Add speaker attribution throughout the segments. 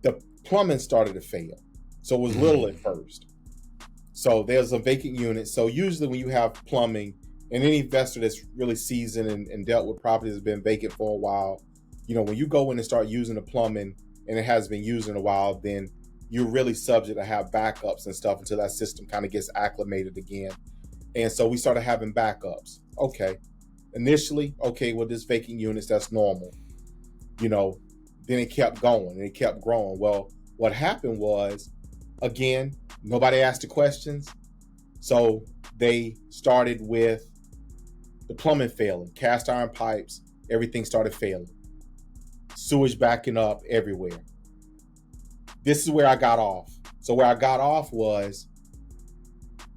Speaker 1: the plumbing started to fail. So it was little at first. So there's a vacant unit. So usually when you have plumbing, and any investor that's really seasoned and dealt with properties that's been vacant for a while, when you go in and start using the plumbing and it has been used in a while, then you're really subject to have backups and stuff until that system kind of gets acclimated again. And so we started having backups. Okay. Initially, well, this vacant units, that's normal. Then it kept going and it kept growing. Well, what happened was, again, nobody asked the questions. So they started with the plumbing failing, cast iron pipes, everything started failing. Sewage backing up everywhere. This is where I got off. So where I got off was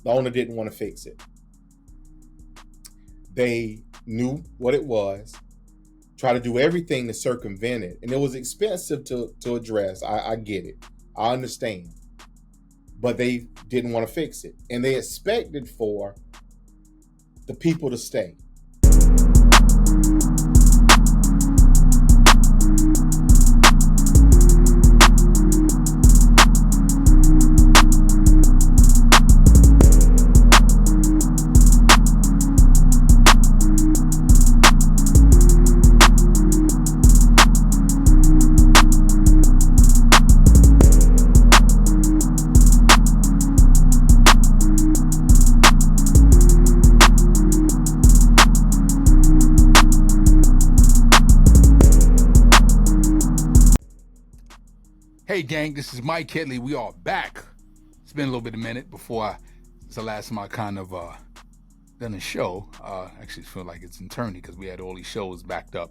Speaker 1: the owner didn't want to fix it. They knew what it was, tried to do everything to circumvent it. And it was expensive to address. I get it. I understand. But they didn't want to fix it. And they expected for the people to stay.
Speaker 2: Hey gang, this is Mike Headley. We are back. It's been a little bit of a minute before it's the last time I kind of done a show. Actually, I feel like it's eternity because we had all these shows backed up.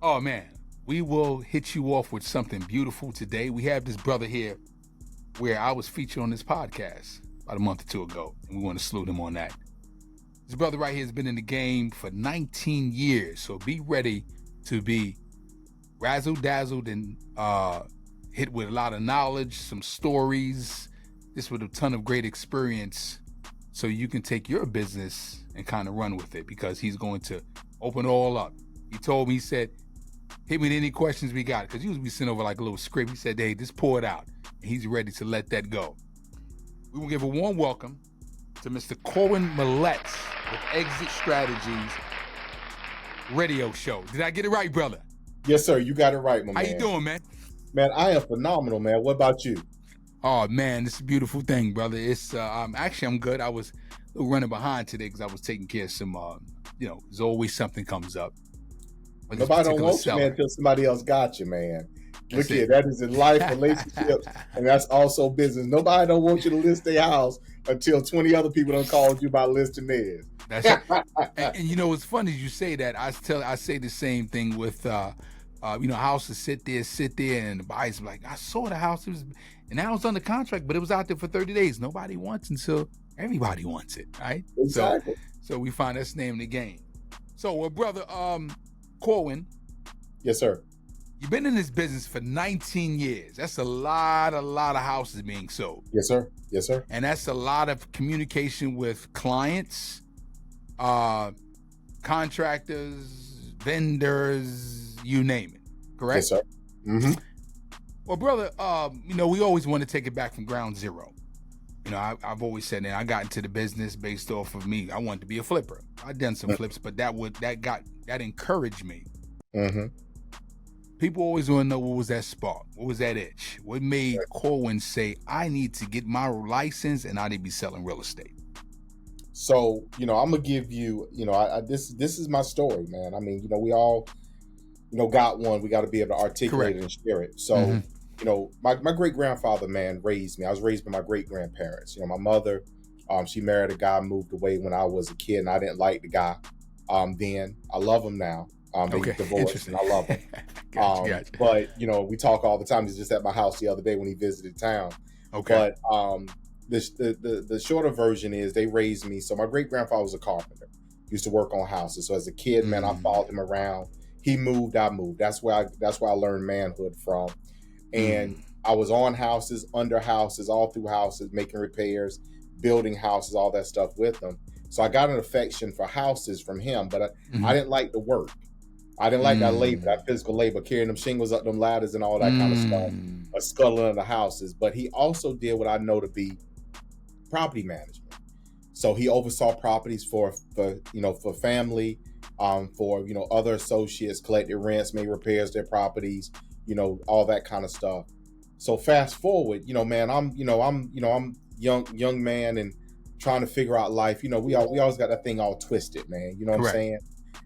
Speaker 2: Oh man, we will hit you off with something beautiful today. We have this brother here where I was featured on this podcast about a month or two ago, and we want to salute him on that. This brother right here has been in the game for 19 years, so be ready to be razzle-dazzled and hit with a lot of knowledge, some stories, just with a ton of great experience, so you can take your business and kind of run with it, because he's going to open it all up. He told me, he said, hit me with any questions we got, because usually we send over like a little script. He said, hey, just pour it out, and he's ready to let that go. We will give a warm welcome to Mr. Corwyn Melette with Exit Strategies radio show. Did I get it right, brother?
Speaker 1: Yes, sir. You got it right, my man.
Speaker 2: How you doing, man?
Speaker 1: Man, I am phenomenal, man. What about you?
Speaker 2: Oh man, this is a beautiful thing, brother. It's I'm good. I was a little running behind today because I was taking care of some there's always something comes up.
Speaker 1: Nobody don't want you, man, until somebody else got you, man. Look here, that is in life, relationships, and that's also business. Nobody don't want you to list their house until 20 other people done called you about listing theirs.
Speaker 2: That's right. and it's funny you say that. I say the same thing with houses sit there, and the buyer's like, I saw the house, and now it's under contract, but it was out there for 30 days. Nobody wants until everybody wants it, right?
Speaker 1: Exactly.
Speaker 2: So we find that's the name of the game. So, brother, Corwyn.
Speaker 1: Yes, sir.
Speaker 2: You've been in this business for 19 years. That's a lot of houses being sold.
Speaker 1: Yes, sir. Yes, sir.
Speaker 2: And that's a lot of communication with clients, contractors, vendors, you name it. Correct?
Speaker 1: Yes, sir. Mm-hmm.
Speaker 2: Well, brother, we always want to take it back from ground zero. I've always said that I got into the business based off of me. I wanted to be a flipper. I've done some flips, but that encouraged me.
Speaker 1: Mm-hmm.
Speaker 2: People always want to know, what was that spark? What was that itch? What made Corwyn say, I need to get my license and I need to be selling real estate?
Speaker 1: So, I'm going to give you, this is my story, man. I mean, we all, got one. We got to be able to articulate it and share it. So, my great-grandfather, man, raised me. I was raised by my great-grandparents. My mother, she married a guy, moved away when I was a kid, and I didn't like the guy then. I love him now. They divorced, and I love him. Gotcha. But, we talk all the time. He's just at my house the other day when he visited town.
Speaker 2: Okay.
Speaker 1: But the shorter version is they raised me. So my great-grandfather was a carpenter. He used to work on houses. So as a kid, man, I followed him around. He moved, I moved. That's where I learned manhood from. And I was on houses, under houses, all through houses, making repairs, building houses, all that stuff with him. So I got an affection for houses from him, but I didn't like the work. I didn't like that labor, that physical labor, carrying them shingles up them ladders and all that kind of stuff, scuttling under the houses. But he also did what I know to be property management. So he oversaw properties for family, for other associates, collected rents, made repairs to their properties, all that kind of stuff. So fast forward, man, I'm young man and trying to figure out life. We always got that thing all twisted, man. You know what
Speaker 2: Correct.
Speaker 1: I'm saying?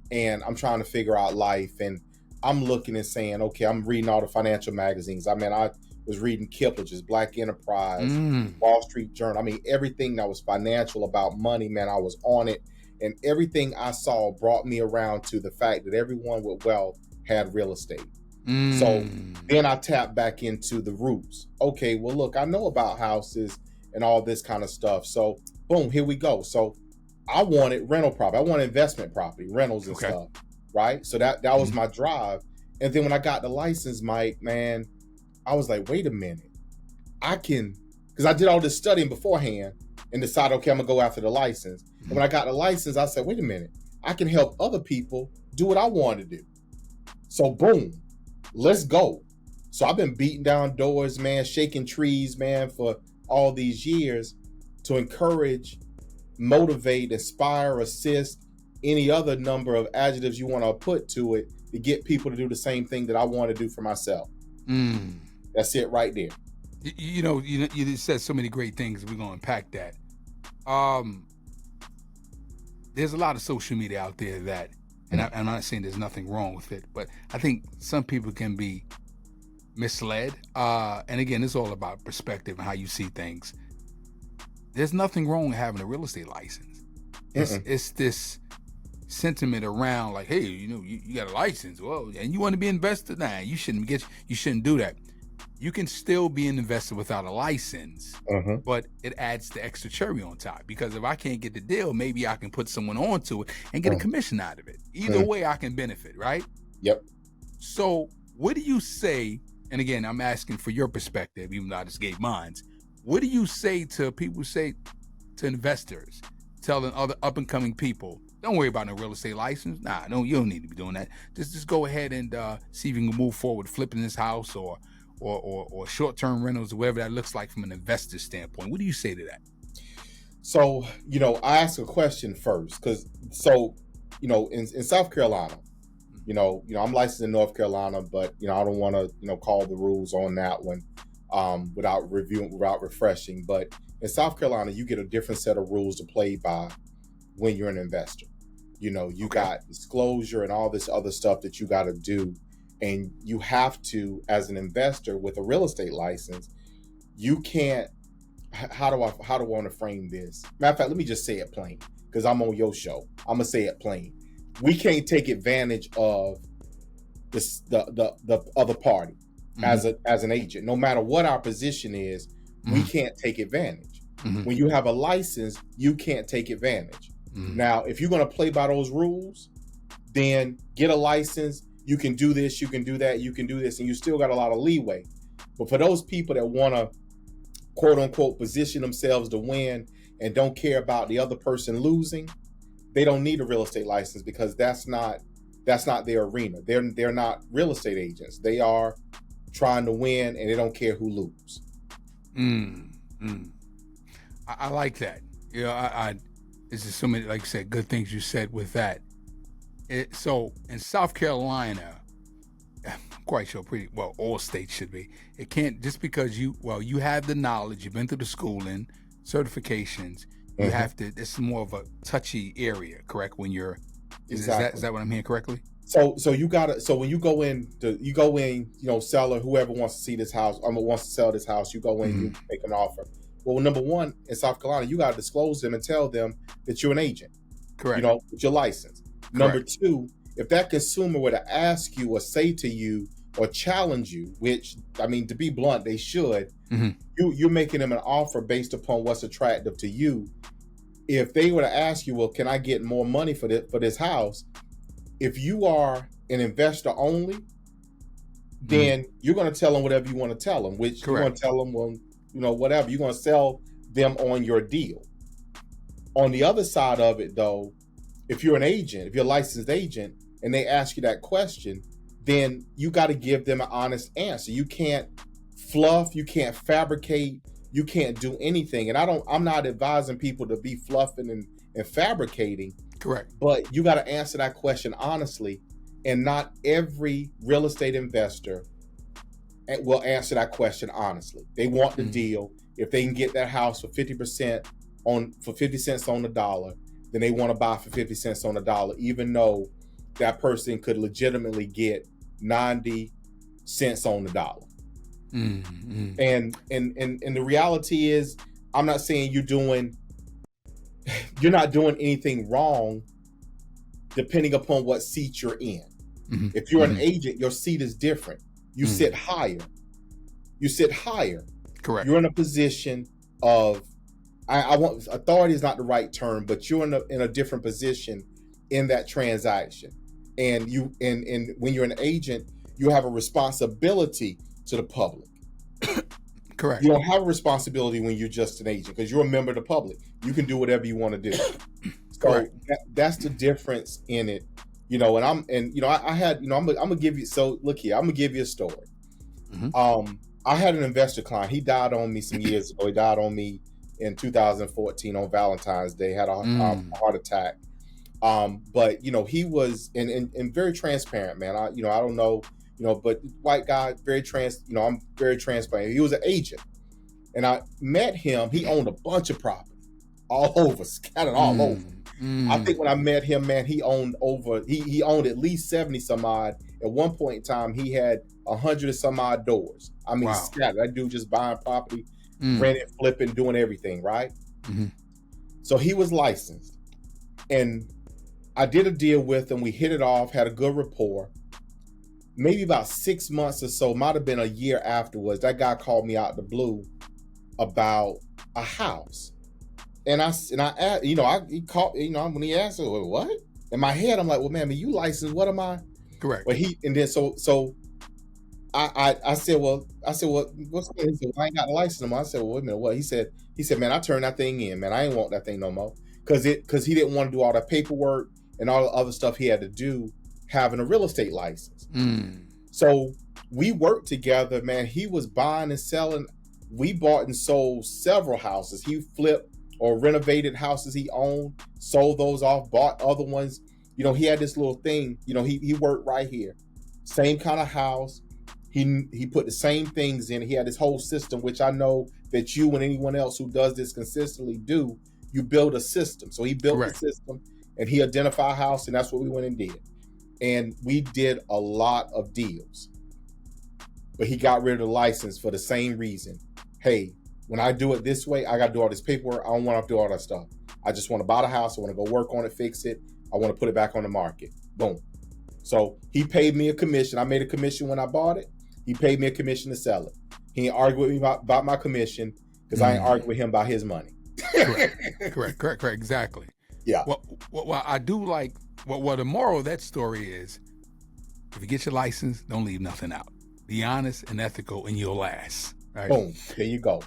Speaker 1: And I'm trying to figure out life, and I'm looking and saying, okay, I'm reading all the financial magazines. I mean, I was reading Kiplinger's Black Enterprise, Wall Street Journal. I mean, everything that was financial about money, man, I was on it. And everything I saw brought me around to the fact that everyone with wealth had real estate. So then I tapped back into the roots. Okay, well, look, I know about houses and all this kind of stuff. So boom, here we go. So I wanted rental property. I wanted investment property, rentals and stuff, right? So that was my drive. And then when I got the license, Mike, man, I was like, wait a minute. Because I did all this studying beforehand and decided, okay, I'm going to go after the license. And when I got the license, I said, wait a minute. I can help other people do what I want to do. So boom, let's go. So I've been beating down doors, man, shaking trees, man, for all these years to encourage, motivate, inspire, assist, any other number of adjectives you want to put to it to get people to do the same thing that I want to do for myself. That's it right there.
Speaker 2: You said so many great things. We're going to unpack that. There's a lot of social media out there that, and I'm not saying there's nothing wrong with it, but I think some people can be misled. And again, it's all about perspective and how you see things. There's nothing wrong with having a real estate license. It's this sentiment around like, hey, you got a license, well, and you want to be an investor? Nah, you shouldn't do that. You can still be an investor without a license, but it adds the extra cherry on top, because if I can't get the deal, maybe I can put someone onto it and get a commission out of it. Either way, I can benefit, right?
Speaker 1: Yep.
Speaker 2: So what do you say, and again, I'm asking for your perspective, even though I just gave mine. What do you say to people, to investors, telling other up-and-coming people, don't worry about no real estate license. Nah, no, you don't need to be doing that. Just go ahead and see if you can move forward, flipping this house or short-term rentals, or whatever that looks like from an investor standpoint. What do you say to that?
Speaker 1: So, I ask a question first, because in South Carolina, I'm licensed in North Carolina, but I don't want to call the rules on that one without reviewing, without refreshing. But in South Carolina, you get a different set of rules to play by when you're an investor. You got disclosure and all this other stuff that you got to do. And you have to, as an investor with a real estate license, you can't, how do I want to frame this? Matter of fact, let me just say it plain, because I'm on your show. I'm going to say it plain. We can't take advantage of the other party as an agent. No matter what our position is, we can't take advantage. When you have a license, you can't take advantage. Now, if you're going to play by those rules, then get a license. You can do this, you can do that, you can do this, and you still got a lot of leeway. But for those people that want to, quote unquote, position themselves to win and don't care about the other person losing, they don't need a real estate license, because that's not their arena. They're not real estate agents. They are trying to win, and they don't care who lose.
Speaker 2: I like that. This is so many, like I said, good things you said with that. So in South Carolina, I'm quite sure all states should be. It can't, just because you have the knowledge, you've been through the schooling, certifications, you have to, it's more of a touchy area, correct? When you're, is that what I'm hearing correctly?
Speaker 1: So you gotta, so when you go in, seller, whoever wants to see this house, wants to sell this house, you go in, you make an offer. Well, number one, in South Carolina, you got to disclose them and tell them that you're an agent.
Speaker 2: Correct.
Speaker 1: With your license. Correct. Number two, if that consumer were to ask you or say to you or challenge you, which, I mean, to be blunt, they should, you're making them an offer based upon what's attractive to you. If they were to ask you, well, can I get more money for this house? If you are an investor only, then you're going to tell them whatever you want to tell them, which you're going to tell them, well, whatever, you're going to sell them on your deal. On the other side of it, though, if you're an agent, if you're a licensed agent, and they ask you that question, then you got to give them an honest answer. You can't fluff, you can't fabricate, you can't do anything. And I'm not advising people to be fluffing and fabricating.
Speaker 2: Correct.
Speaker 1: But you got to answer that question honestly. And not every real estate investor will answer that question honestly. They want the deal. If they can get that house for 50% for 50 cents on the dollar, then they want to buy for 50 cents on the dollar, even though that person could legitimately get 90 cents on the dollar.
Speaker 2: Mm-hmm.
Speaker 1: And the reality is, I'm not saying you're not doing anything wrong depending upon what seat you're in.
Speaker 2: Mm-hmm.
Speaker 1: If you're an agent, your seat is different. You sit higher.
Speaker 2: Correct.
Speaker 1: You're in a position of, I want, authority is not the right term, but you're in a different position in that transaction. And when you're an agent, you have a responsibility to the public.
Speaker 2: Correct.
Speaker 1: You don't have a responsibility when you're just an agent because you're a member of the public. You can do whatever you want to do. So that's the difference in it, And I had, I'm gonna give you. So look here, I'm gonna give you a story.
Speaker 2: Mm-hmm.
Speaker 1: I had an investor client. He died on me some years ago. He died on me in 2014 on Valentine's Day. Had a heart attack. But he was and very transparent, man. I don't know, but white guy, very I'm very transparent. He was an agent, and I met him. He owned a bunch of property all over, scattered all over. I think when I met him, man, he owned he owned at least 70 some odd. At one point in time, he had 100 and some odd doors. I mean, scattered. That dude just buying property, renting, flipping, doing everything, right?
Speaker 2: Mm-hmm.
Speaker 1: So he was licensed, and I did a deal with him. We hit it off, had a good rapport. Maybe about 6 months or so, might have been a year afterwards, that guy called me out the blue about a house. And he called, when he asked, well, what? In my head, I'm like, well, man, you licensed, what am I?
Speaker 2: Correct.
Speaker 1: But so I said, well, what's going on? He said, well, I ain't got a license no more. I said, well, wait a minute, what? He said, man, I turned that thing in, man. I ain't want that thing no more. Because he didn't want to do all that paperwork and all the other stuff he had to do having a real estate license. So we worked together, man. He was buying and selling. We bought and sold several houses. He flipped or renovated houses he owned, sold those off, bought other ones. He had this little thing, he worked right here. Same kind of house. He put the same things in. He had this whole system, which I know that you and anyone else who does this consistently do. You build a system. So he built the system and he identified a house, and that's what we went and did. And we did a lot of deals. But he got rid of the license for the same reason. Hey, when I do it this way, I got to do all this paperwork. I don't want to do all that stuff. I just want to buy the house. I want to go work on it, fix it. I want to put it back on the market. Boom. So he paid me a commission. I made a commission when I bought it. He paid me a commission to sell it. He ain't argued with me about my commission because I ain't argued with him about his money.
Speaker 2: Correct. Exactly.
Speaker 1: Yeah.
Speaker 2: Well, I do like what the moral of that story is. If you get your license, don't leave nothing out. Be honest and ethical, and you'll last. Right?
Speaker 1: Boom. There you go.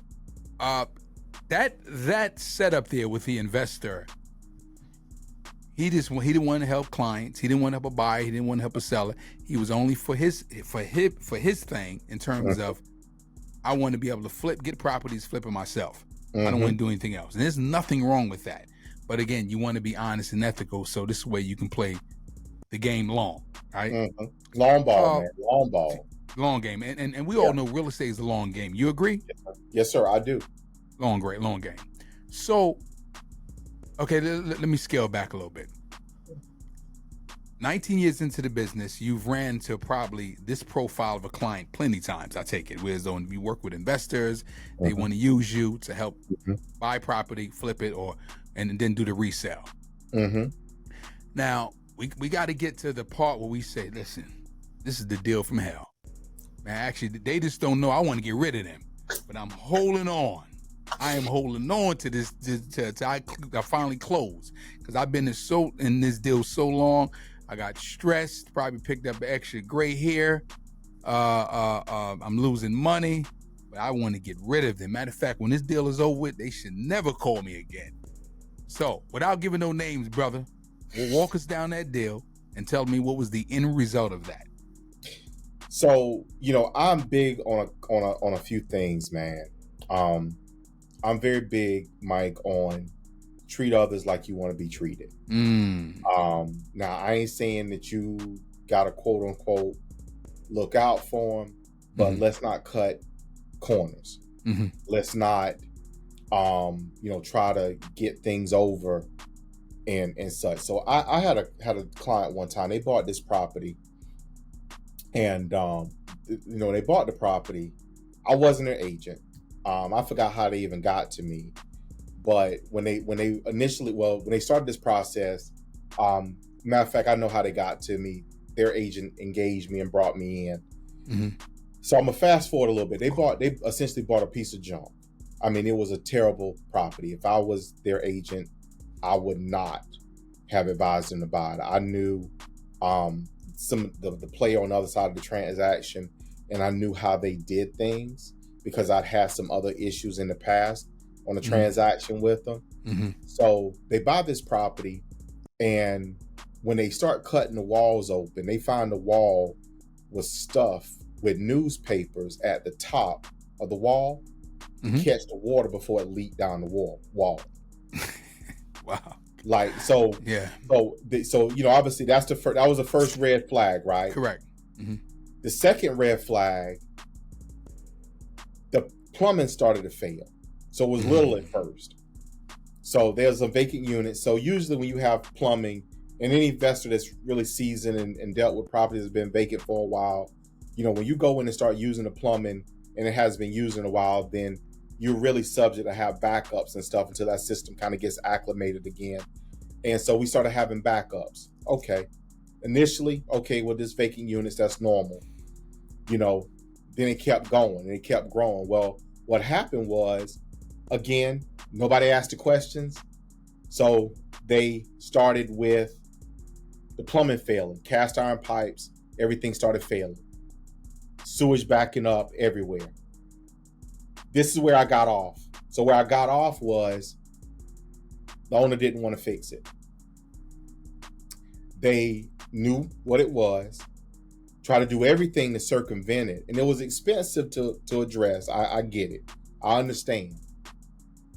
Speaker 2: That setup there with the investor, he didn't want to help clients. He didn't want to help a buyer. He didn't want to help a seller. He was only for his thing in terms of, I want to be able to get properties, flip it myself. I don't want to do anything else. And there's nothing wrong with that. But again, you want to be honest and ethical, so this way you can play the game long, right?
Speaker 1: Long ball, man. Long ball.
Speaker 2: Long game. And we all know real estate is a long game. You agree?
Speaker 1: Yes, sir, I do.
Speaker 2: Long game. So, okay, let me scale back a little bit. 19 years into the business, you've ran to probably this profile of a client plenty times, I take it. Whereas when you work with investors, they want to use you to help buy property, flip it, and then do the resale. Now, we got to get to the part where we say, listen, this is the deal from hell. Man, actually, they just don't know I want to get rid of them. But I'm holding on. I am holding on to this till I finally close. Because I've been in this deal so long. I got stressed, probably picked up extra gray hair. I'm losing money. But I want to get rid of them. Matter of fact, when this deal is over with, they should never call me again. So, without giving no names, brother, we'll walk us down that deal. and tell me what was the end result of that.
Speaker 1: So, I'm big on a few things, man. I'm very big, Mike, on treat others like you want to be treated. Now, I ain't saying that you got to quote unquote look out for them, but let's not cut corners. Let's not, try to get things over and such. So I had a client one time. They bought this property, and they bought the property. I wasn't their agent. I forgot how they even got to me, but when they started this process, matter of fact, I know how they got to me. Their agent engaged me and brought me in. So I'm gonna fast forward a little bit. They essentially bought a piece of junk. I mean, it was a terrible property. If I was their agent, I would not have advised them to buy it. I knew some of the player on the other side of the transaction, and I knew how they did things because I'd had some other issues in the past on the transaction with them. So they buy this property, and when they start cutting the walls open, they find the wall was stuffed with newspapers at the top of the wall to catch the water before it leaked down the wall.
Speaker 2: Wow.
Speaker 1: Like, so,
Speaker 2: yeah.
Speaker 1: So obviously that was the first red flag, right?
Speaker 2: Correct.
Speaker 1: The second red flag, the plumbing started to fail. So it was little at first. So there's a vacant unit. So usually when you have plumbing, and any investor that's really seasoned and dealt with properties that's been vacant for a while, when you go in and start using the plumbing and it has been used in a while, then you're really subject to have backups and stuff until that system kind of gets acclimated again. And so we started having backups. Okay. Initially, well, this vacant units, that's normal. Then it kept going and it kept growing. Well, what happened was, again, nobody asked the questions. So they started with the plumbing failing, cast iron pipes, everything started failing. Sewage backing up everywhere. This is where I got off. So where I got off was the owner didn't want to fix it. They knew what it was, tried to do everything to circumvent it. And it was expensive to address. I get it. I understand.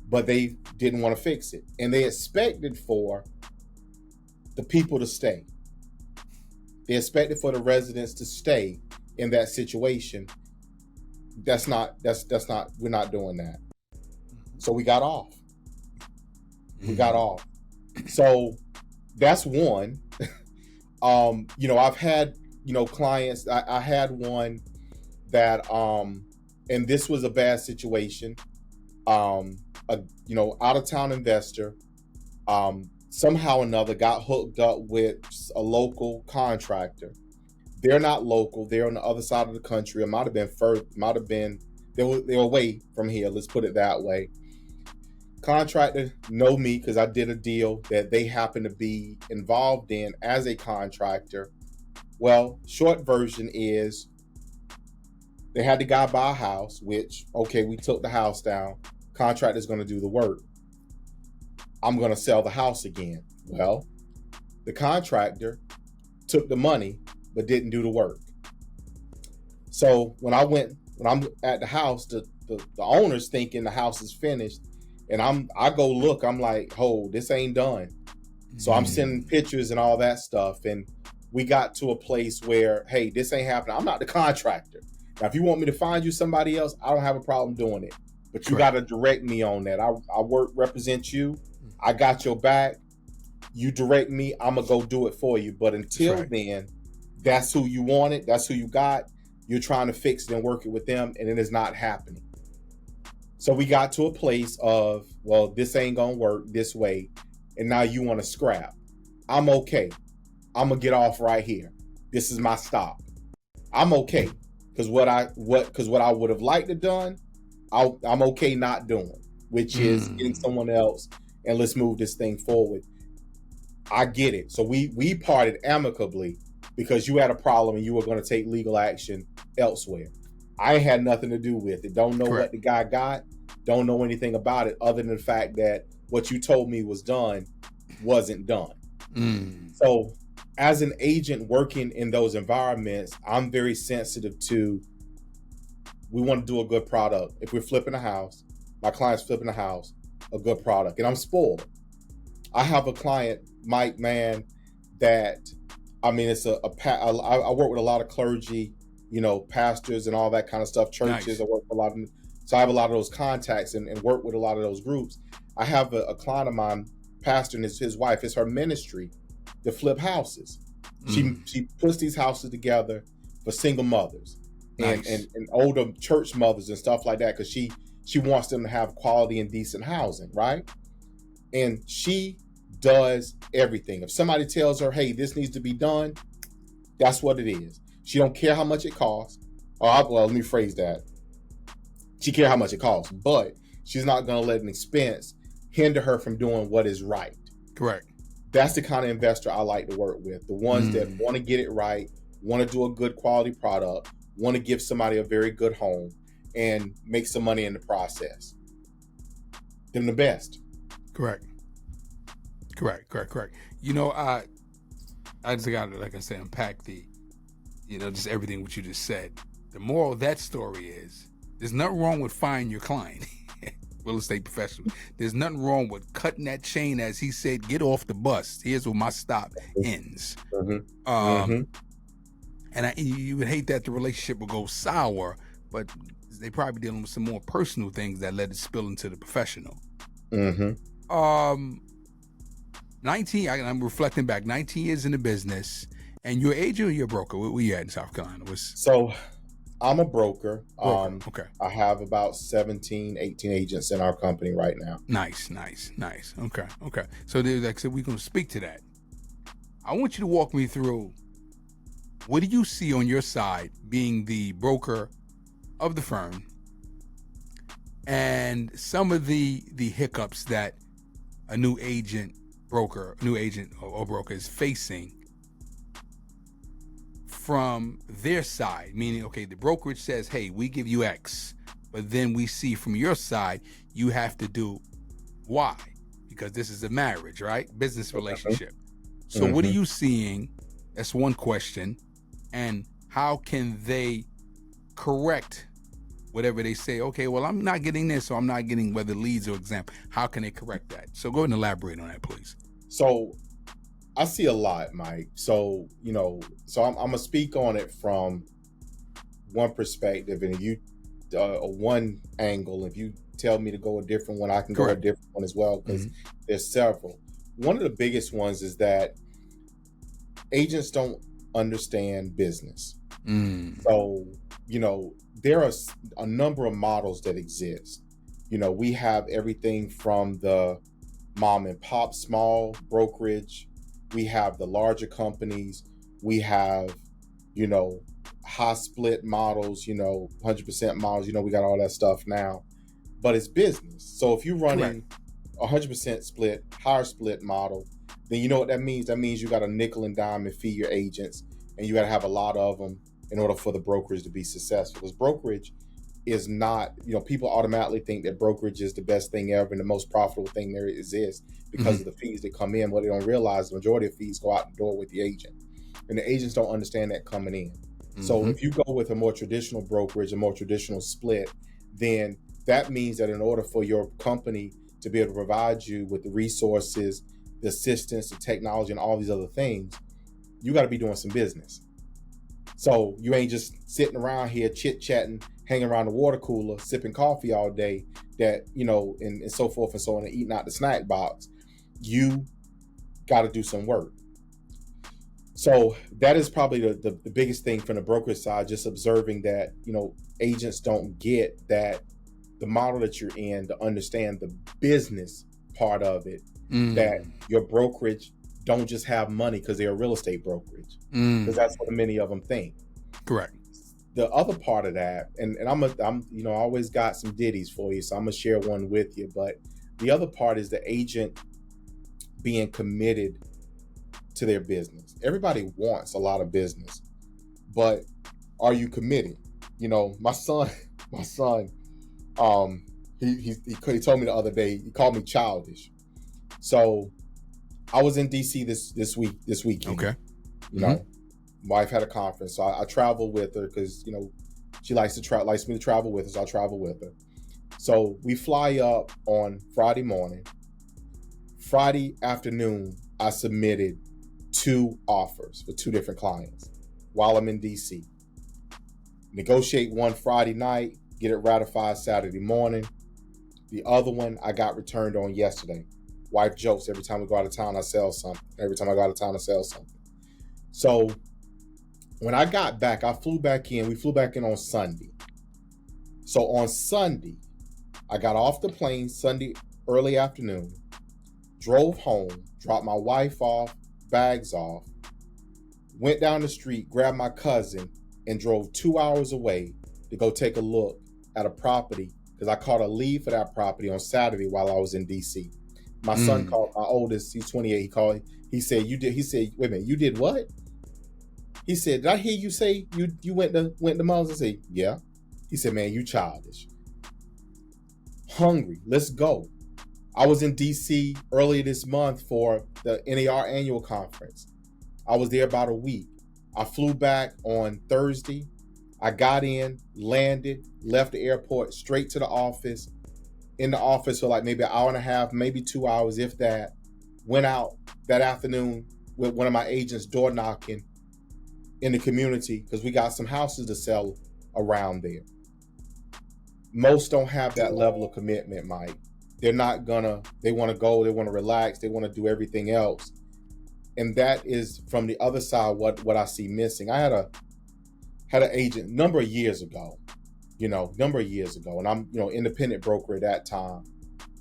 Speaker 1: But they didn't want to fix it. And they expected for the people to stay. They expected for the residents to stay in that situation. That's not, we're not doing that. So we got off. So that's one. I've had, clients, I had one that, and this was a bad situation. Out of town investor, somehow or another got hooked up with a local contractor. They're not local. They're on the other side of the country. It might have been they were away from here. Let's put it that way. Contractor know me because I did a deal that they happen to be involved in as a contractor. Well, short version is they had the guy buy a house, which, okay, we took the house down. Contractor's going to do the work. I'm going to sell the house again. Well, the contractor took the money but didn't do the work. So when I'm at the house, the owner's thinking the house is finished, and I go look, I'm like, oh, this ain't done. So I'm sending pictures and all that stuff, and we got to a place where, hey, this ain't happening. I'm not the contractor. Now, if you want me to find you somebody else, I don't have a problem doing it. But you got to direct me on that. I represent you. I got your back. You direct me, I'm going to go do it for you. But until then, that's who you wanted. That's who you got. You're trying to fix it and work it with them, and it is not happening. So we got to a place of, well, this ain't going to work this way, and now you want to scrap. I'm okay. I'm going to get off right here. This is my stop. I'm okay. Because what I would have liked to done, I'm okay not doing, which is getting someone else and let's move this thing forward. I get it. So we parted amicably because you had a problem and you were going to take legal action elsewhere. I ain't had nothing to do with it. Don't know what the guy got. Don't know anything about it other than the fact that what you told me was done wasn't done. So as an agent working in those environments, I'm very sensitive to, we want to do a good product. If we're flipping a house, my client's flipping a house, a good product. And I'm spoiled. I have a client, Mike, man, that, I mean, it's I work with a lot of clergy, you know, pastors and all that kind of stuff, churches.
Speaker 2: Nice.
Speaker 1: I work with a lot of, so I have a lot of those contacts and work with a lot of those groups. I have a client of mine, pastor, and his wife, it's her ministry to flip houses. She puts these houses together for single mothers and older church mothers and stuff like that, because she wants them to have quality and decent housing, right? And she does everything. If somebody tells her, hey, this needs to be done, that's what it is. She don't care how much it costs. Well, let me phrase that. She cares how much it costs, but she's not going to let an expense hinder her from doing what is right.
Speaker 2: Correct.
Speaker 1: That's the kind of investor I like to work with. The ones that want to get it right, want to do a good quality product, want to give somebody a very good home, and make some money in the process. Them the best.
Speaker 2: Correct. You know, I just got to, like I said, unpack the, you know, just everything what you just said. The moral of that story is, there's nothing wrong with firing your client, real estate professional. There's nothing wrong with cutting that chain, as he said, get off the bus. Here's where my stop ends. And you would hate that the relationship would go sour, but they probably dealing with some more personal things that let it spill into the professional. 19, I'm reflecting back, 19 years in the business, and you're an agent or you're a broker? Where you at in South Carolina?
Speaker 1: So I'm a broker.
Speaker 2: Okay.
Speaker 1: I have about 17, 18 agents in our company right now.
Speaker 2: Nice. Okay. So like I said, we're going to speak to that. I want you to walk me through, what do you see on your side being the broker of the firm, and some of the hiccups that a new agent or broker is facing from their side? Meaning, okay, the brokerage says, hey, we give you X, but then we see from your side, you have to do Y, because this is a marriage, right? Business relationship. So what are you seeing? That's one question. And how can they correct whatever they say? Okay, well, I'm not getting this, or I'm not getting whether leads or exam. How can they correct that? So go ahead and elaborate on that, please.
Speaker 1: So I see a lot, Mike. So, you know, I'm going to speak on it from one perspective, and if you, one angle, if you tell me to go a different one, I can go a different one as well, because there's several. One of the biggest ones is that agents don't understand business. So, you know, there are a number of models that exist. You know, we have everything from the mom and pop small brokerage. We have the larger companies. We have, you know, high split models, you know, 100% models. You know, we got all that stuff now, but it's business. So if you're running 100% split, higher split model, then you know what that means? That means you got a nickel and dime and fee your agents, and you got to have a lot of them in order for the brokerage to be successful. Because brokerage is not, you know, people automatically think that brokerage is the best thing ever and the most profitable thing there exists because of the fees that come in. What they don't realize, the majority of fees go out the door with the agent, and the agents don't understand that coming in. So if you go with a more traditional brokerage, a more traditional split, then that means that in order for your company to be able to provide you with the resources, the assistance, the technology, and all these other things, you got to be doing some business. So you ain't just sitting around here chit-chatting, hanging around the water cooler, sipping coffee all day, that, you know, and so forth and so on, and eating out the snack box. You got to do some work. So that is probably the biggest thing from the brokerage side, just observing that, you know, agents don't get that the model that you're in, to understand the business part of it, that your brokerage don't just have money because they're a real estate brokerage, because that's what many of them think.
Speaker 2: Correct.
Speaker 1: The other part of that, and I'm you know, I always got some ditties for you, so I'm gonna share one with you. But the other part is the agent being committed to their business. Everybody wants a lot of business, but are you committed? You know, my son, he told me the other day, he called me childish. So I was in DC this weekend.
Speaker 2: Okay.
Speaker 1: You know, my wife had a conference, so I traveled with her because, you know, she likes me to travel with her, so I travel with her. So we fly up on Friday morning. Friday afternoon, I submitted 2 offers for 2 different clients while I'm in DC. Negotiate one Friday night, get it ratified Saturday morning. The other one I got returned on yesterday. Wife jokes, every time we go out of town, I sell something. Every time I go out of town, I sell something. So when I got back, I flew back in. We flew back in on Sunday. So on Sunday, I got off the plane Sunday early afternoon, drove home, dropped my wife off, bags off, went down the street, grabbed my cousin, and drove 2 hours away to go take a look at a property because I caught a lead for that property on Saturday while I was in DC. My son called, my oldest, he's 28, he called, he said, wait a minute, you did what? He said, did I hear you say you went to Mars? I said, yeah. He said, man, you childish. Hungry, let's go. I was in DC earlier this month for the NAR annual conference. I was there about a week. I flew back on Thursday. I got in, landed, left the airport, straight to the office. In the office for like maybe an hour and a half, maybe 2 hours, if that. Went out that afternoon with one of my agents door knocking in the community because we got some houses to sell around there. Most don't have that level of commitment, Mike. They're not they want to go, they want to relax, they want to do everything else. And that is from the other side what I see missing. I had an agent a number of years ago, and I'm, independent broker at that time.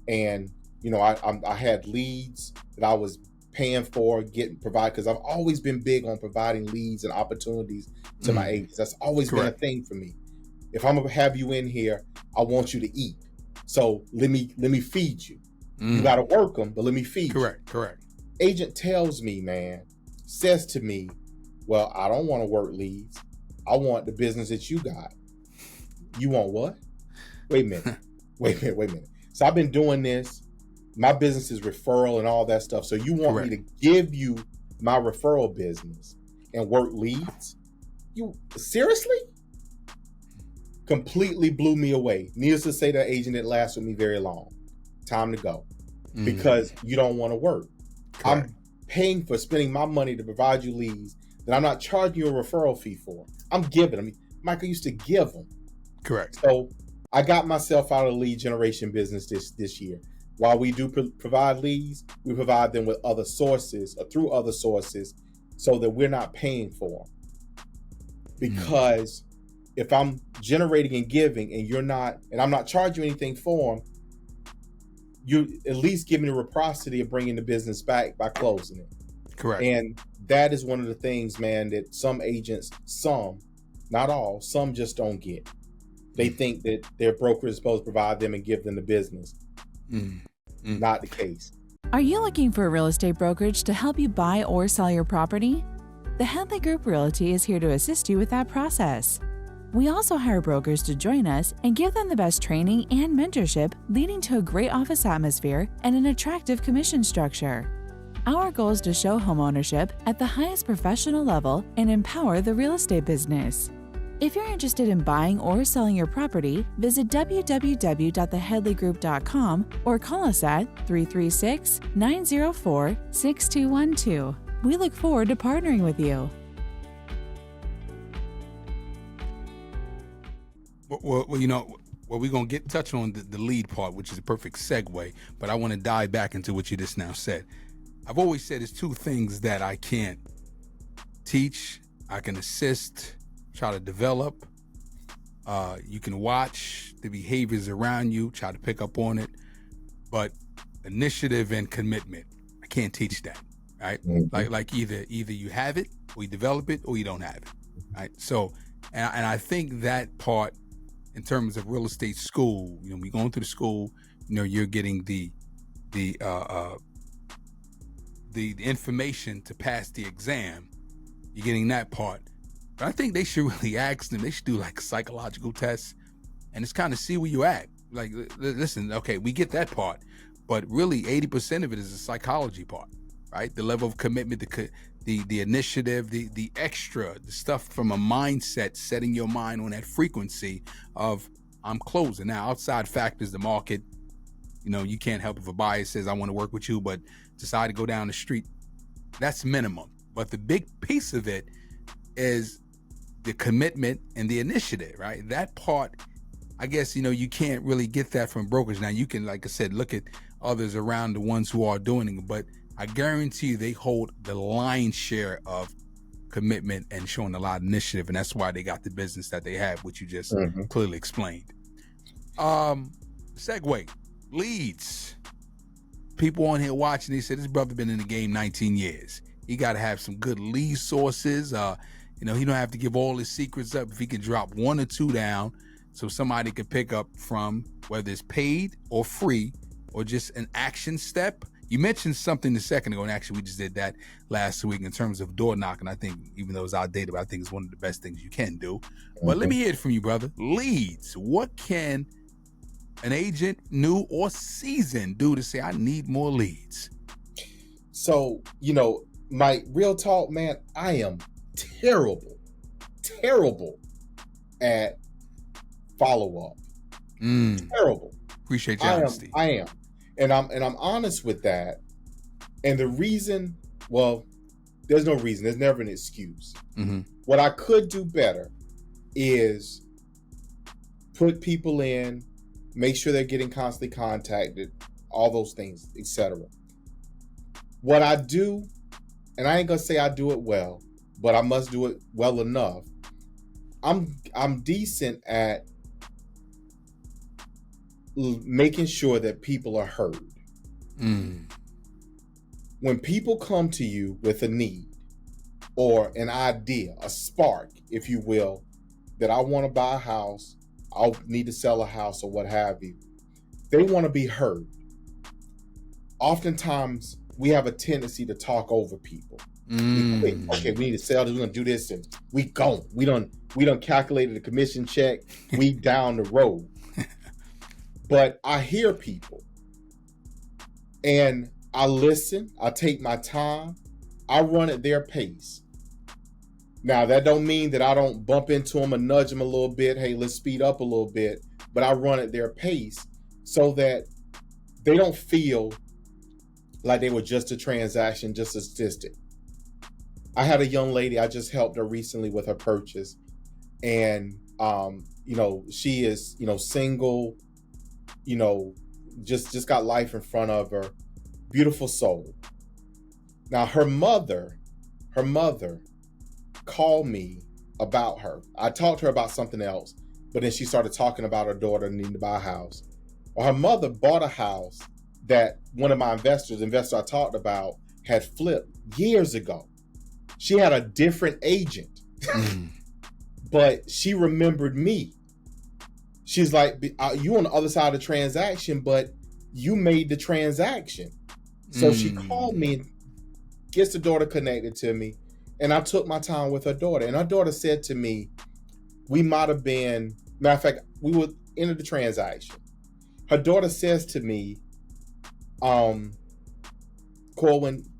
Speaker 1: And, I had leads that I was paying for, provide, because I've always been big on providing leads and opportunities to my agents. That's always been a thing for me. If I'm gonna have you in here, I want you to eat. So let me feed you. You got to work them, but let me feed you.
Speaker 2: Correct.
Speaker 1: Agent tells me, says to me, well, I don't want to work leads. I want the business that you got. You want what? Wait a minute. So I've been doing this. My business is referral and all that stuff. So you want me to give you my referral business and work leads? You seriously? Completely blew me away. Needless to say, that agent didn't last with me very long. Time to go. Because you don't want to work. Correct. I'm paying for spending my money to provide you leads that I'm not charging you a referral fee for. I'm giving them. Michael used to give them.
Speaker 2: Correct.
Speaker 1: So I got myself out of the lead generation business this year. While we do provide leads, we provide them with other sources or through other sources so that we're not paying for them. Because if I'm generating and giving and you're not, and I'm not charging you anything for them, you at least give me the reciprocity of bringing the business back by closing it.
Speaker 2: Correct.
Speaker 1: And that is one of the things, man, that some agents, not all, some just don't get. They think that their broker is supposed to provide them and give them the business. Not the case.
Speaker 3: Are you looking for a real estate brokerage to help you buy or sell your property? The Headley Group Realty is here to assist you with that process. We also hire brokers to join us and give them the best training and mentorship, leading to a great office atmosphere and an attractive commission structure. Our goal is to show homeownership at the highest professional level and empower the real estate business. If you're interested in buying or selling your property, visit www.theheadleygroup.com or call us at 336-904-6212. We look forward to partnering with you.
Speaker 2: Well, we're going to touch on the lead part, which is a perfect segue, but I want to dive back into what you just now said. I've always said there's 2 things that I can't teach. I can assist, try to develop. You can watch the behaviors around you, try to pick up on it, but initiative and commitment, I can't teach that, right? Like either you have it, or you develop it, or you don't have it, right? So, and I think that part, in terms of real estate school, we going through the school, you're getting the information to pass the exam. You're getting that part. But I think they should really ask them. They should do like psychological tests and just kind of see where you at. Like, listen, okay, we get that part, but really 80% of it is the psychology part. right? The level of commitment, the initiative, the extra, the stuff from a mindset, setting your mind on that frequency of I'm closing. Now, outside factors, the market, you can't help if a buyer says, I want to work with you, but decide to go down the street. That's minimum. But the big piece of it is the commitment and the initiative, right? That part, I guess, you can't really get that from brokers. Now, you can, like I said, look at others around, the ones who are doing it, but I guarantee you they hold the lion's share of commitment and showing a lot of initiative, and that's why they got the business that they have, which you just clearly explained. Segue, leads. People on here watching, they said this brother been in the game 19 years. He got to have some good lead sources. He don't have to give all his secrets up. If he can drop one or two down so somebody could pick up from, whether it's paid or free or just an action step. You mentioned something a second ago, and actually we just did that last week in terms of door knocking. I think, even though it's outdated, but I think it's one of the best things you can do. But let me hear it from you, brother. Leads. What can an agent, new or seasoned, do to say, I need more leads?
Speaker 1: So, my real talk, man, I am terrible at follow-up. Terrible.
Speaker 2: Appreciate your honesty.
Speaker 1: I am. And I'm honest with that. And the reason, well, there's no reason. There's never an excuse. What I could do better is put people in, make sure they're getting constantly contacted, all those things, etc. What I do, and I ain't gonna say I do it well, but I must do it well enough. I'm decent at making sure that people are heard. When people come to you with a need or an idea, a spark, if you will, that I want to buy a house, I'll need to sell a house or what have you, they want to be heard. Oftentimes, we have a tendency to talk over people. Okay, we need to sell this, we're gonna do this, and we go. We done calculated the commission check, we down the road. But I hear people and I listen, I take my time, I run at their pace. Now, that don't mean that I don't bump into them and nudge them a little bit. Hey, let's speed up a little bit. But I run at their pace so that they don't feel like they were just a transaction, just a statistic. I had a young lady, I just helped her recently with her purchase. And, she is, single, just got life in front of her. Beautiful soul. Now, her mother called me about her. I talked to her about something else, but then she started talking about her daughter needing to buy a house. Well, her mother bought a house that one of my investor I talked about had flipped years ago. She had a different agent, but she remembered me. She's like, you on the other side of the transaction, but you made the transaction. So she called me and gets the daughter connected to me. And I took my time with her daughter. And her daughter said to me, we might have been, matter of fact, we would enter the transaction. Her daughter says to me, Corwyn,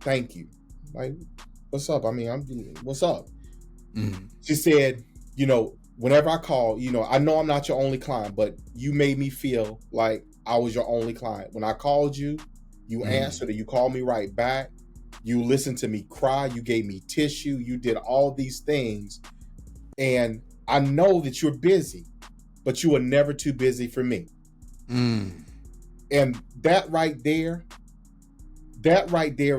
Speaker 1: thank you. Like, what's up? What's up? She said, whenever I call, I know I'm not your only client, but you made me feel like I was your only client. When I called you, you answered, or you called me right back. You listened to me cry. You gave me tissue. You did all these things. And I know that you're busy, but you are never too busy for me. And that right there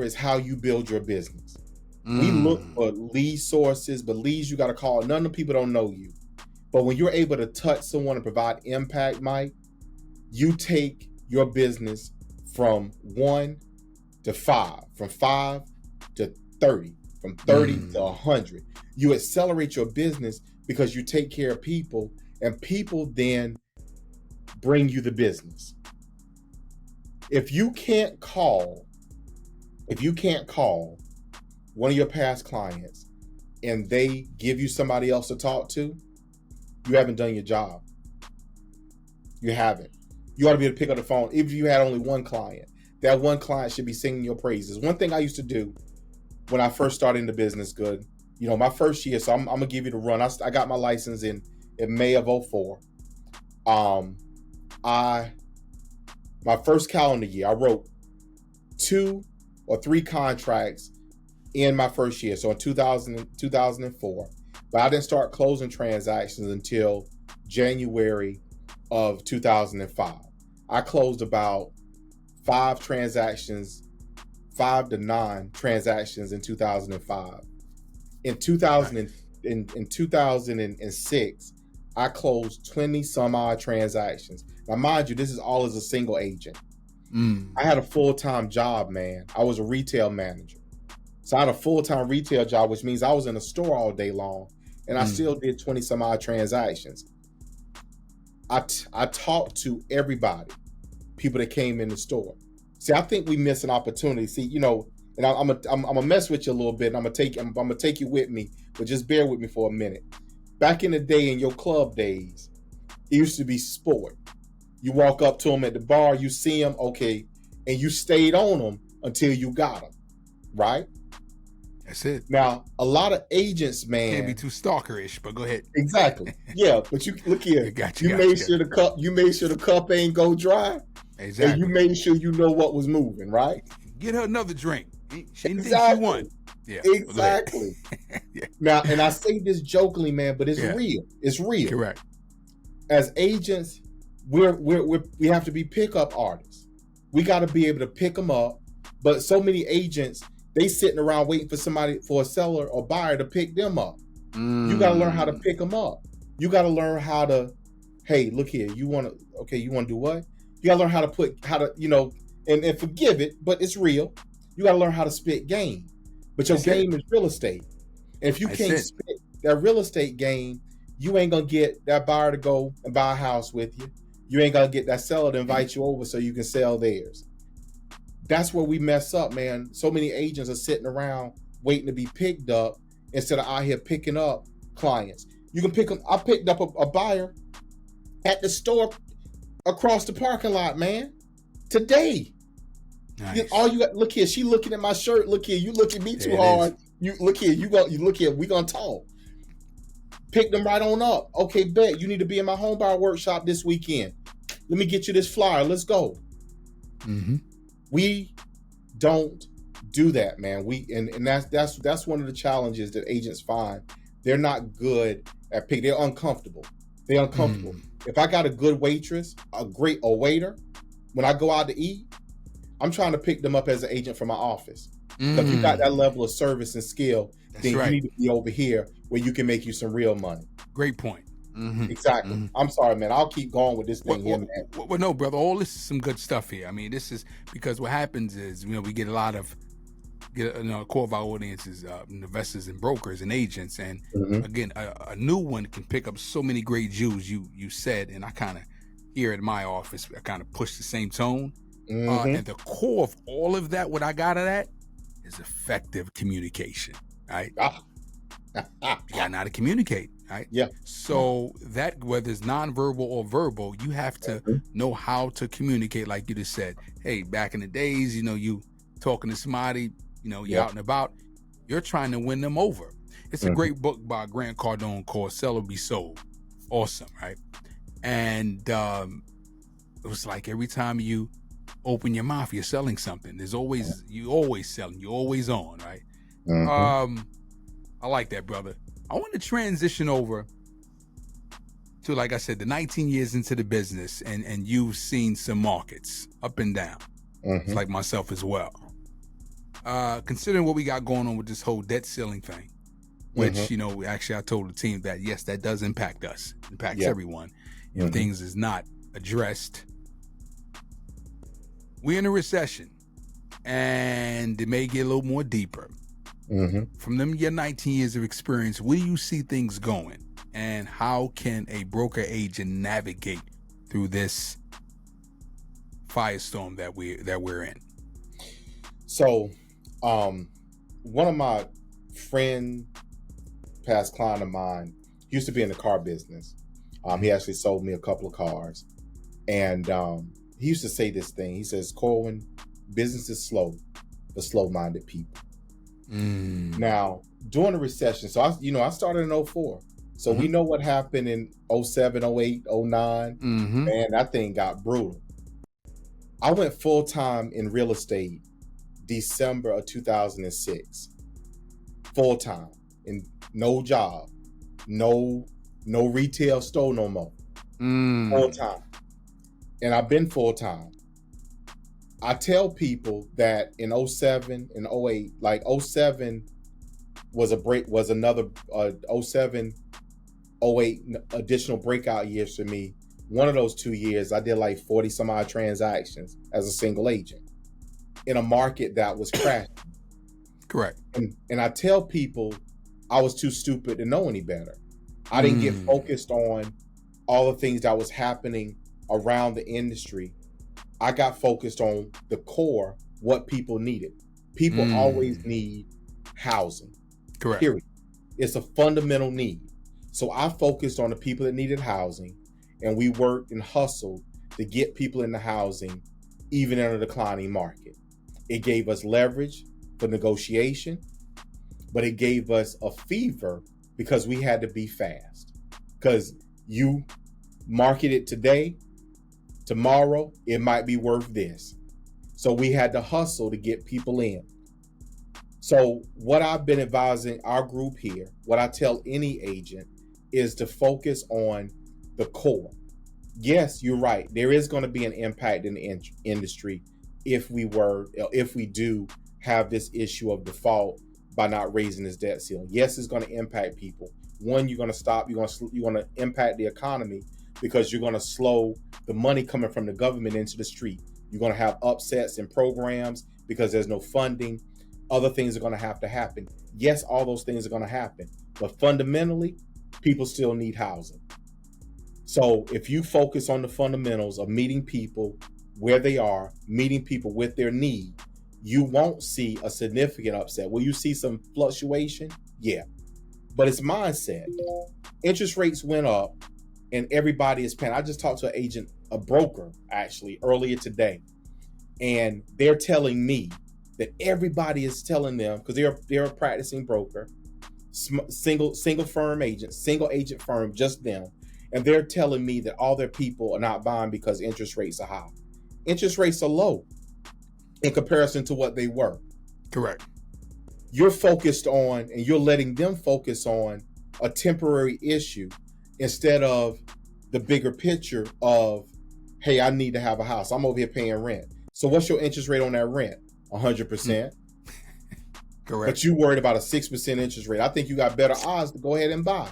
Speaker 1: is how you build your business. We look for lead sources, but leads you got to call. None of the people don't know you. But when you're able to touch someone and provide impact, Mike, you take your business from 1 to 5, from 5 to 30, from 30 to 100. You accelerate your business because you take care of people, and people then bring you the business. If you can't call one of your past clients and they give you somebody else to talk to, you haven't done your job. You haven't. You ought to be able to pick up the phone. If you had only one client that one client should be singing your praises. One thing I used to do when I first started in the business, good, you know, my first year, so I'm gonna give you the run. I got my license in May of 04. My first calendar year, I wrote 2 or 3 contracts in my first year, so in 2004. But I didn't start closing transactions until January of 2005. I closed about 5 to 9 transactions in 2005. In 2006, I closed 20 some odd transactions. Now, mind you, this is all as a single agent. I had a full-time job, man. I was a retail manager. So I had a full-time retail job, which means I was in a store all day long, and I still did 20 some odd transactions. I talked to everybody, people that came in the store. See, I think we miss an opportunity. See, you know, and I'm gonna mess with you a little bit, and I'm gonna take you with me, but just bear with me for a minute. Back in the day, in your club days, it used to be sport. You walk up to them at the bar, you see them, okay, and you stayed on them until you got them, right?
Speaker 2: That's it.
Speaker 1: Now, a lot of agents, man,
Speaker 2: can't be too stalkerish, but go ahead.
Speaker 1: Exactly. Yeah, but you look here. You made sure the cup ain't go dry.
Speaker 2: Exactly.
Speaker 1: And you made sure you know what was moving, right?
Speaker 2: Get her another drink. She didn't think she won. Yeah.
Speaker 1: Exactly. Yeah. Now, and I say this jokingly, man, but it's real. It's real.
Speaker 2: Correct.
Speaker 1: As agents, we have to be pickup artists. We got to be able to pick them up. But so many agents, they sitting around waiting for a seller or buyer to pick them up. You got to learn how to pick them up. You got to learn how to, hey, look here, you want to do what? You got to learn how to you know, and forgive it, but it's real. You got to learn how to spit game. But your game is real estate. And if you can't spit that real estate game, you ain't going to get that buyer to go and buy a house with you. You ain't going to get that seller to invite you over so you can sell theirs. That's where we mess up, man. So many agents are sitting around waiting to be picked up instead of out here picking up clients. You can pick them. I picked up a buyer at the store across the parking lot, man, today.
Speaker 2: Nice.
Speaker 1: All you got, look here, she looking at my shirt. Look here, you look at me too hard. You look here, you look here, we gonna talk. Pick them right on up. Okay, bet you need to be in my home buyer workshop this weekend. Let me get you this flyer. Let's go.
Speaker 2: Mm-hmm.
Speaker 1: We don't do that, man. And that's one of the challenges that agents find. They're not good at picking. They're uncomfortable. If I got a good waitress, a waiter, when I go out to eat, I'm trying to pick them up as an agent from my office. So if you got that level of service and skill, then you need to be over here where you can make you some real money.
Speaker 2: Great point. Mm-hmm.
Speaker 1: Exactly. Mm-hmm. I'm sorry, man. I'll keep going with this thing here, man.
Speaker 2: Well, no, brother. All this is some good stuff here. I mean, this is because what happens is, you know, we get a lot of, core of our audience is investors and brokers and agents. And again, a new one can pick up so many great jewels you said, and I kind of here at my office, I kind of push the same tone. And the core of all of that, what I got of that is effective communication, right? You got to know how to communicate, right?
Speaker 1: Yeah.
Speaker 2: So that, whether it's nonverbal or verbal, you have to know how to communicate. Like you just said, hey, back in the days, you know, you talking to somebody, you know, you're out and about, you're trying to win them over. It's a great book by Grant Cardone called Sell or Be Sold. Awesome, right? And it was like every time you open your mouth, you're selling something. You always selling, you're always on, right? I like that, brother. I want to transition over to, like I said, the 19 years into the business, and you've seen some markets up and down. It's like myself as well. Considering what we got going on with this whole debt ceiling thing, which, you know, actually I told the team that, yes, that does impact us, impacts everyone. If things is not addressed, we're in a recession, and it may get a little more deeper. From your 19 years of experience, where do you see things going, and how can a broker agent navigate through this firestorm that we're in?
Speaker 1: So, one of my past client of mine, used to be in the car business. He actually sold me a couple of cars, and he used to say this thing. He says, Corwyn, business is slow for slow-minded people. Now, during the recession, so I started in 04. So we know what happened in 07, 08, 09. Man, that thing got brutal. I went full-time in real estate December of 2006. Full-time, and no job, no retail store no more. Full-time. And I've been full-time. I tell people that in 07 and 08, like 07 was another 07, 08 additional breakout years for me. One of those 2 years, I did like 40 some odd transactions as a single agent in a market that was crashing.
Speaker 2: Correct.
Speaker 1: And I tell people I was too stupid to know any better. I didn't get focused on all the things that was happening around the industry. I got focused on the core, what people needed. People always need housing.
Speaker 2: Correct.
Speaker 1: Period. It's a fundamental need. So I focused on the people that needed housing, and we worked and hustled to get people into housing, even in a declining market. It gave us leverage for negotiation, but it gave us a fever because we had to be fast. Because you market it today, tomorrow, it might be worth this. So we had to hustle to get people in. So what I've been advising our group here, what I tell any agent, is to focus on the core. Yes, you're right. There is going to be an impact in the industry if we do have this issue of default by not raising this debt ceiling. Yes, it's going to impact people. One, you're going to impact the economy because you're going to slow the money coming from the government into the street. You're going to have upsets in programs because there's no funding. Other things are going to have to happen. Yes, all those things are going to happen, but fundamentally, people still need housing. So if you focus on the fundamentals of meeting people where they are, meeting people with their need, you won't see a significant upset. Will you see some fluctuation? Yeah, but it's mindset. Interest rates went up and everybody is paying. I just talked to an agent, a broker actually earlier today, and they're telling me that everybody is telling them, because they're a practicing broker, single firm agent, single agent firm, just them. And they're telling me that all their people are not buying because interest rates are high. Interest rates are low in comparison to what they were.
Speaker 2: Correct.
Speaker 1: You're focused on, and you're letting them focus on a temporary issue instead of the bigger picture of, hey, I need to have a house. I'm over here paying rent. So what's your interest rate on that rent? 100%.
Speaker 2: Correct.
Speaker 1: But you worried about a 6% interest rate. I think you got better odds to go ahead and buy.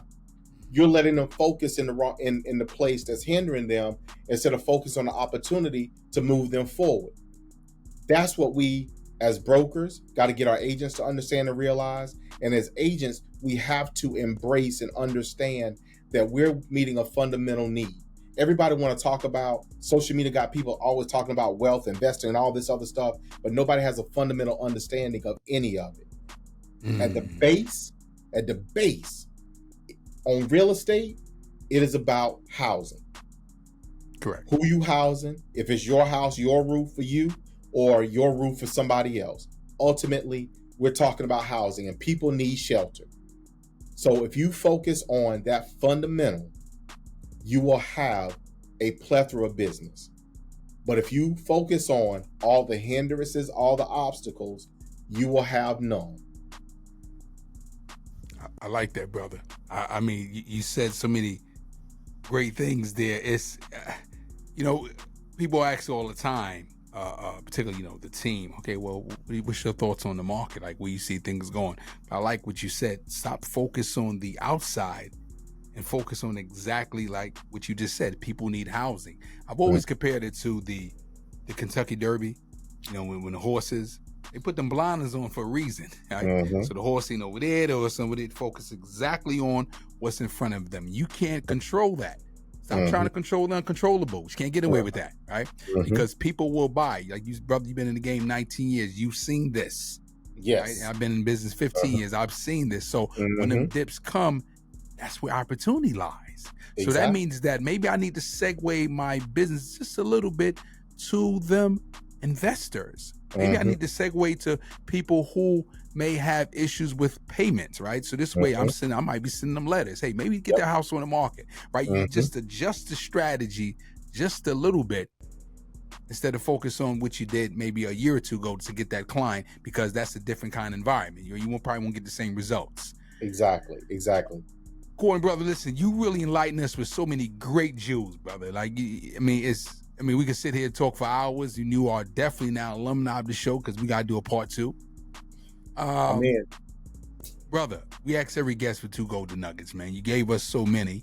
Speaker 1: You're letting them focus in the place that's hindering them instead of focus on the opportunity to move them forward. That's what we as brokers got to get our agents to understand and realize. And as agents, we have to embrace and understand that we're meeting a fundamental need. Everybody want to talk about, social media got people always talking about wealth, investing, and all this other stuff, but nobody has a fundamental understanding of any of it. At the base, on real estate, it is about housing.
Speaker 2: Correct.
Speaker 1: Who you housing, if it's your house, your roof for you, or your roof for somebody else. Ultimately, we're talking about housing, and people need shelter. So if you focus on that fundamental, you will have a plethora of business. But if you focus on all the hindrances, all the obstacles, you will have none.
Speaker 2: I like that, brother. I mean, you said so many great things there. It's, people ask all the time, particularly, the team, okay, well, what's your thoughts on the market? Like, where you see things going? I like what you said. Stop focus on the outside and focus on exactly like what you just said. People need housing. I've always compared it to the Kentucky Derby, when the horses, they put them blinders on for a reason, right? So the horse ain't over there or somebody focus exactly on what's in front of them. You can't control that. Stop trying to control the uncontrollable. You can't get away with that, right? Because people will buy. Like you, brother, you've been in the game 19 years. You've seen this.
Speaker 1: Yes.
Speaker 2: Right? I've been in business 15 years. I've seen this. So when the dips come, that's where opportunity lies. Exactly. So that means that maybe I need to segue my business just a little bit to them investors. Maybe I need to segue to people who may have issues with payments, right? So this way I might be sending them letters. Hey, maybe get their house on the market, right? You just adjust the strategy just a little bit instead of focus on what you did maybe a year or two ago to get that client, because that's a different kind of environment. Probably won't get the same results.
Speaker 1: Exactly.
Speaker 2: Corwyn, brother, listen, you really enlighten us with so many great jewels, brother. Like, we could sit here and talk for hours. You are definitely now alumni of the show, because we got to do a part 2.
Speaker 1: Man.
Speaker 2: Brother, we ask every guest for 2 golden nuggets, man. You gave us so many.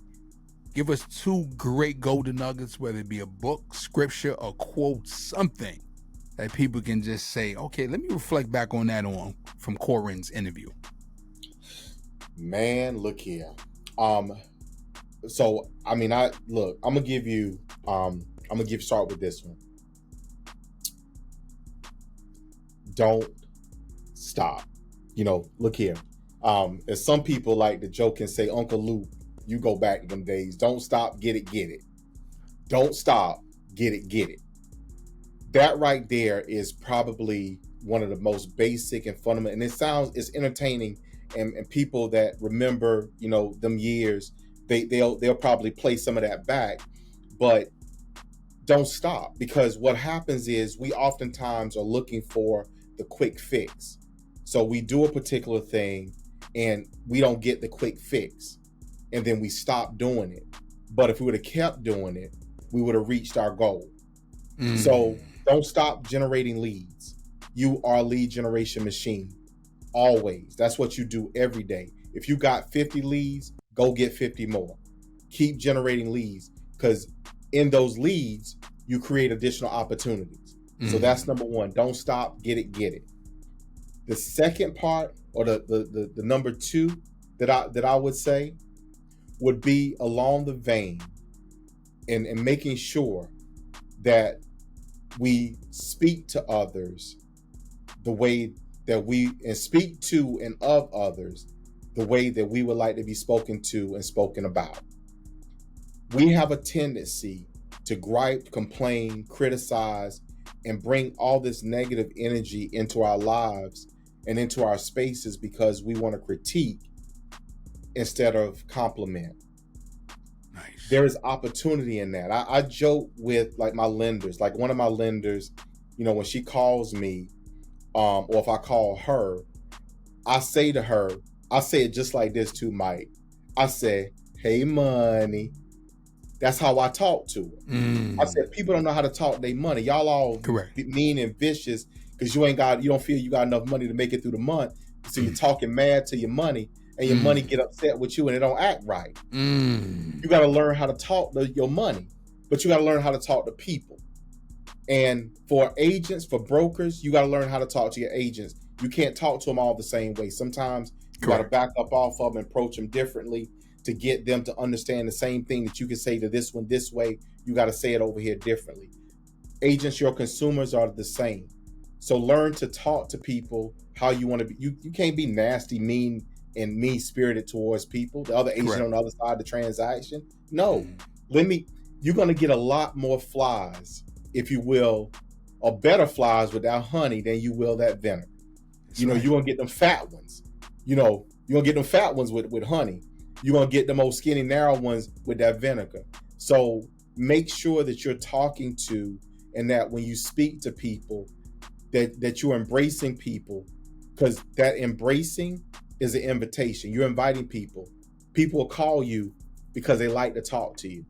Speaker 2: Give us 2 great golden nuggets, whether it be a book, scripture, or quote, something that people can just say, okay, let me reflect back on that from Corwyn's interview.
Speaker 1: Man, look here. So I'm gonna give you start with this one. Don't stop. Look here. As some people like to joke and say, Uncle Luke, you go back to them days. Don't stop, get it. Don't stop, get it. That right there is probably one of the most basic and fundamental, and it's entertaining, and people that remember, them years, they'll probably play some of that back, but don't stop, because what happens is we oftentimes are looking for the quick fix. So we do a particular thing and we don't get the quick fix, and then we stop doing it. But if we would have kept doing it, we would have reached our goal. So don't stop generating leads. You are a lead generation machine. Always. That's what you do every day. If you got 50 leads, go get 50 more. Keep generating leads, because in those leads, you create additional opportunities. So that's number 1. Don't stop, get it. The second part, or the number 2 that I would say, would be along the vein and making sure that we speak to others the way that and speak to and of others the way that we would like to be spoken to and spoken about. We have a tendency to gripe, complain, criticize, and bring all this negative energy into our lives and into our spaces because we want to critique instead of compliment.
Speaker 2: Nice.
Speaker 1: There is opportunity in that. I joke with my lenders, like one of my lenders, when she calls me, or if I call her, I say to her, I say it just like this too, Mike. I say, hey, money. That's how I talk to her. I said, people don't know how to talk their money. Y'all all
Speaker 2: correct,
Speaker 1: mean and vicious because you don't feel you got enough money to make it through the month. So you're talking mad to your money, and your money get upset with you and it don't act right. You got to learn how to talk to your money, but you got to learn how to talk to people. And for agents, for brokers, you got to learn how to talk to your agents. You can't talk to them all the same way. Sometimes you got to back up off of them and approach them differently to get them to understand the same thing that you can say to this one this way. You got to say it over here differently. Agents, your consumers are the same. So learn to talk to people how you want to be. You can't be nasty, mean, and mean-spirited towards people. The other agent on the other side of the transaction. No. You're going to get a lot more flies, if you will, or better flies with that honey than you will that vinegar. You're going to get them fat ones. You're going to get them fat ones with honey. You're going to get the old skinny, narrow ones with that vinegar. So make sure that you're talking to, and that when you speak to people, that you're embracing people, because that embracing is an invitation. You're inviting people. People will call you because they like to talk to you.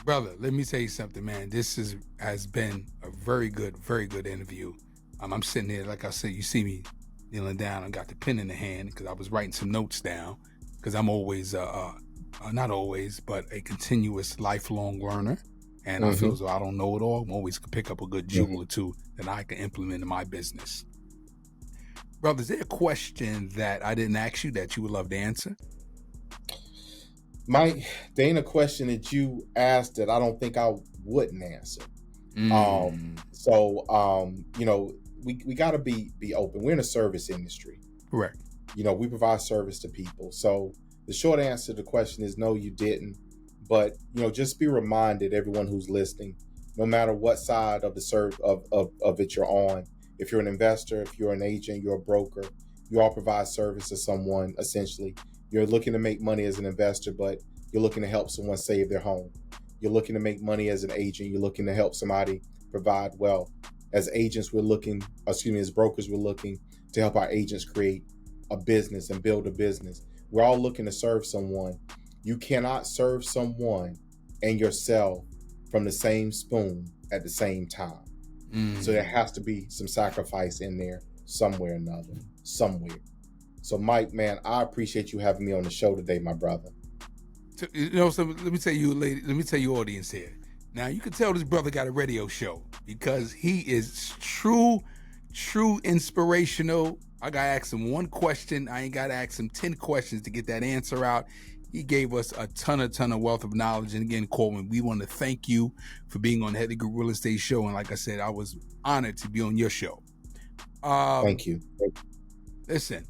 Speaker 2: Brother, let me tell you something, man. This has been a very good interview. I'm sitting here, like I said, you see me kneeling down. I got the pen in the hand because I was writing some notes down, because I'm always, not always, but a continuous lifelong learner. And I feel as though I don't know it all. I'm always pick up a good jewel or two that I can implement in my business. Brother, is there a question that I didn't ask you that you would love to answer?
Speaker 1: Mike, there ain't a question that you asked that I don't think I wouldn't answer. We got to be open. We're in a service industry.
Speaker 2: Correct.
Speaker 1: We provide service to people. So the short answer to the question is no, you didn't. But, just be reminded, everyone who's listening, no matter what side of of it you're on. If you're an investor, if you're an agent, you're a broker, you all provide service to someone. Essentially, you're looking to make money as an investor, but you're looking to help someone save their home. You're looking to make money as an agent. You're looking to help somebody provide wealth. As agents, as brokers, we're looking to help our agents create a business and build a business. We're all looking to serve someone. You cannot serve someone and yourself from the same spoon at the same time. So there has to be some sacrifice in there somewhere or another, somewhere. So Mike, man, I appreciate you having me on the show today, my brother.
Speaker 2: So let me tell you, audience here. Now you can tell this brother got a radio show because he is true inspirational. I gotta ask him one question. I ain't gotta ask him 10 questions to get that answer out. He gave us a ton of wealth of knowledge. And again, Corwyn, we want to thank you for being on the Headley Group Real Estate Show. And like I said, I was honored to be on your show.
Speaker 1: Thank you.
Speaker 2: Listen,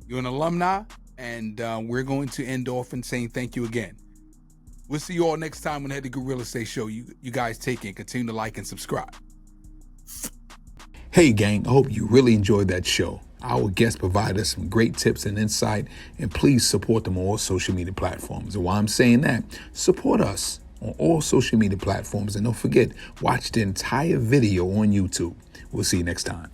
Speaker 2: you're an alumni, and we're going to end off in saying thank you again. We'll see you all next time on the Headley Group Real Estate Show. You guys take it and continue to like and subscribe. Hey, gang, I hope you really enjoyed that show. Our guests provide us some great tips and insight, and please support them on all social media platforms. And while I'm saying that, support us on all social media platforms. And don't forget, watch the entire video on YouTube. We'll see you next time.